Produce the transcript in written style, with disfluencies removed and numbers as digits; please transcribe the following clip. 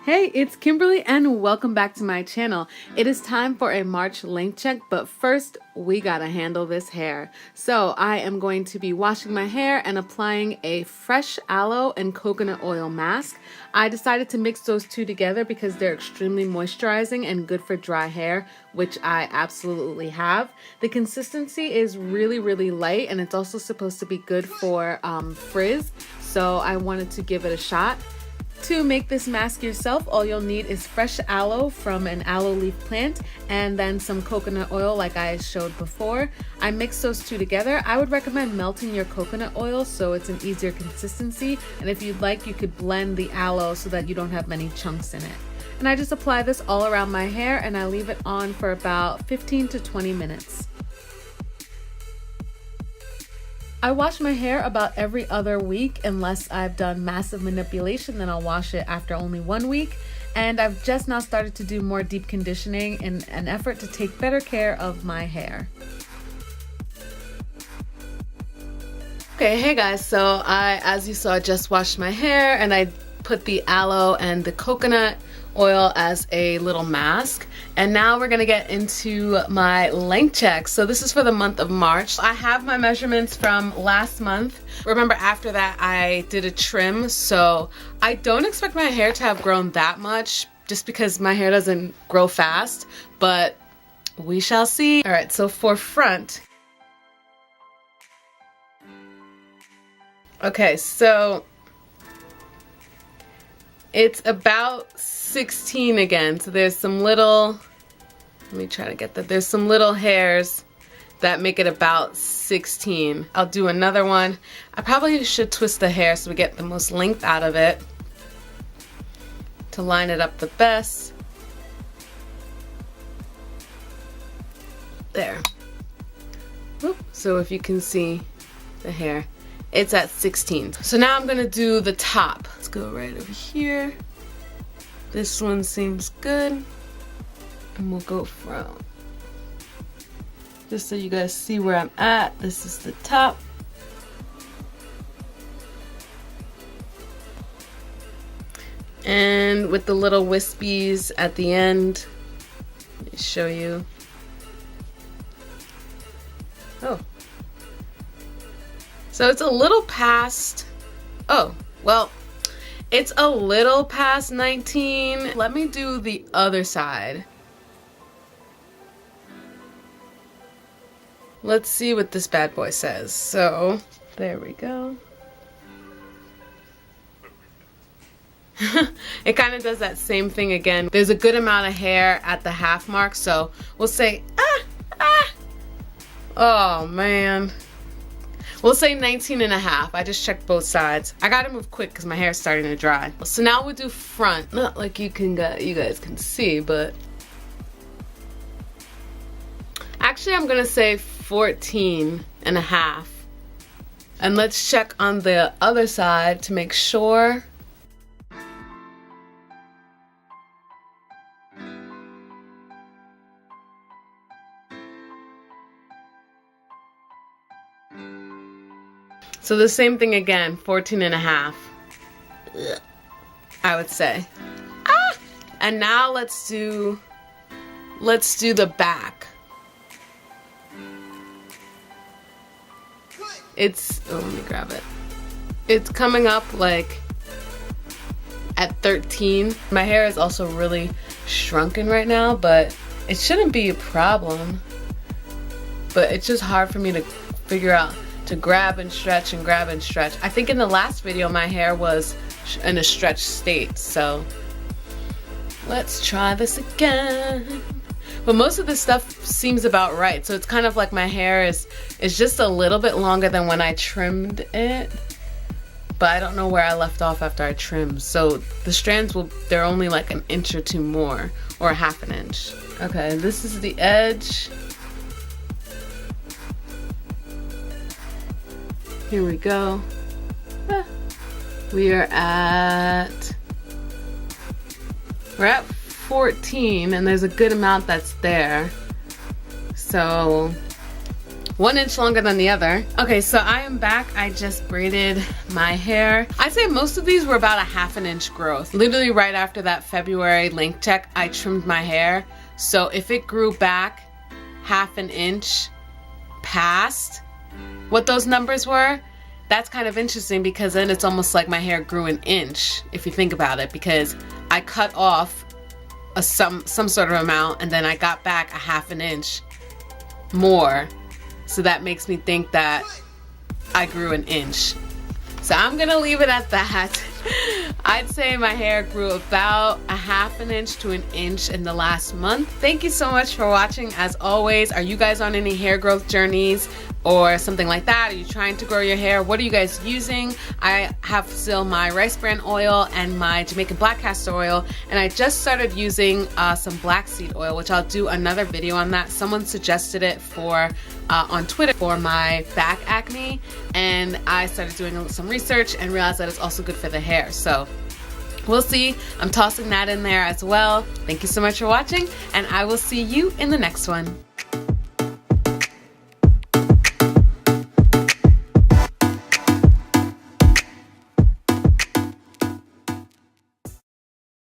Hey, it's Kimberly and welcome back to my channel. It is time for a March length check, but first we gotta handle this hair. So I am going to be washing my hair and applying a fresh aloe and coconut oil mask. I decided to mix those two together because they're extremely moisturizing and good for dry hair, which I absolutely have. The consistency is really light and it's also supposed to be good for frizz, so I wanted to give it a shot. To make this mask yourself, all you'll need is fresh aloe from an aloe leaf plant and then some coconut oil like I showed before. I mixed those two together. I would recommend melting your coconut oil so it's an easier consistency, and if you'd like you could blend the aloe so that you don't have many chunks in it. And I just apply this all around my hair and I leave it on for about 15 to 20 minutes. I wash my hair about every other week unless I've done massive manipulation, then I'll wash it after only 1 week. And I've just now started to do more deep conditioning in an effort to take better care of my hair. Okay, hey guys, so as you saw, just washed my hair and I put the aloe and the coconut oil as a little mask. And now we're gonna get into my length check. So this is for the month of March. I have my measurements from last month. Remember, after that I did a trim, so I don't expect my hair to have grown that much just because my hair doesn't grow fast, but we shall see. All right, so for front, okay, so it's about 16 again. So there's some little, let me try to get that. There's some little hairs that make it about 16. I'll do another one. I probably should twist the hair so we get the most length out of it to line it up the best. There. Whoop. So if you can see the hair, it's at 16. So now I'm gonna do the top. Let's go right over here. This one seems good. And we'll go from, just so you guys see where I'm at, this is the top. And with the little wispies at the end, let me show you. Oh. So it's a little past, oh, well, it's a little past 19. Let me do the other side. Let's see what this bad boy says. So, there we go. It kind of does that same thing again. There's a good amount of hair at the half mark, so we'll say, oh man. We'll say 19 and a half. I just checked both sides. I gotta move quick because my hair is starting to dry. So now we'll do front. Not like you guys can see, but actually I'm gonna say 14 and a half. And let's check on the other side to make sure. So the same thing again, 14 and a half, I would say. And now let's do the back. It's, oh, let me grab it. It's coming up like at 13. My hair is also really shrunken right now, but it shouldn't be a problem. But it's just hard for me to figure out to grab and stretch and grab and stretch. I think in the last video my hair was in a stretched state, so let's try this again. But most of this stuff seems about right, so it's kind of like my hair is just a little bit longer than when I trimmed it, but I don't know where I left off after I trimmed. So the strands they're only like an inch or two more, or a half an inch. Okay, this is the edge. Here we go. We are at 14 and there's a good amount that's there. So 1 inch longer than the other. Okay, so I am back. I just braided my hair. I'd say most of these were about a 1/2 inch growth. Literally right after that February length check, I trimmed my hair. So if it grew back 1/2 inch past what those numbers were, that's kind of interesting, because then it's almost like my hair grew an inch, if you think about it, because I cut off some sort of amount and then I got back a 1/2 inch more. So that makes me think that I grew an inch. So I'm gonna leave it at that. I'd say my hair grew about a 1/2 inch to an inch in the last month. Thank you so much for watching. As always, are you guys on any hair growth journeys or something like that? Are you trying to grow your hair? What are you guys using? I have still my rice bran oil and my Jamaican black castor oil, and I just started using some black seed oil, which I'll do another video on that. Someone suggested it for on Twitter for my back acne, and I started doing some research and realized that it's also good for the hair. So we'll see. I'm tossing that in there as well. Thank you so much for watching, and I will see you in the next one.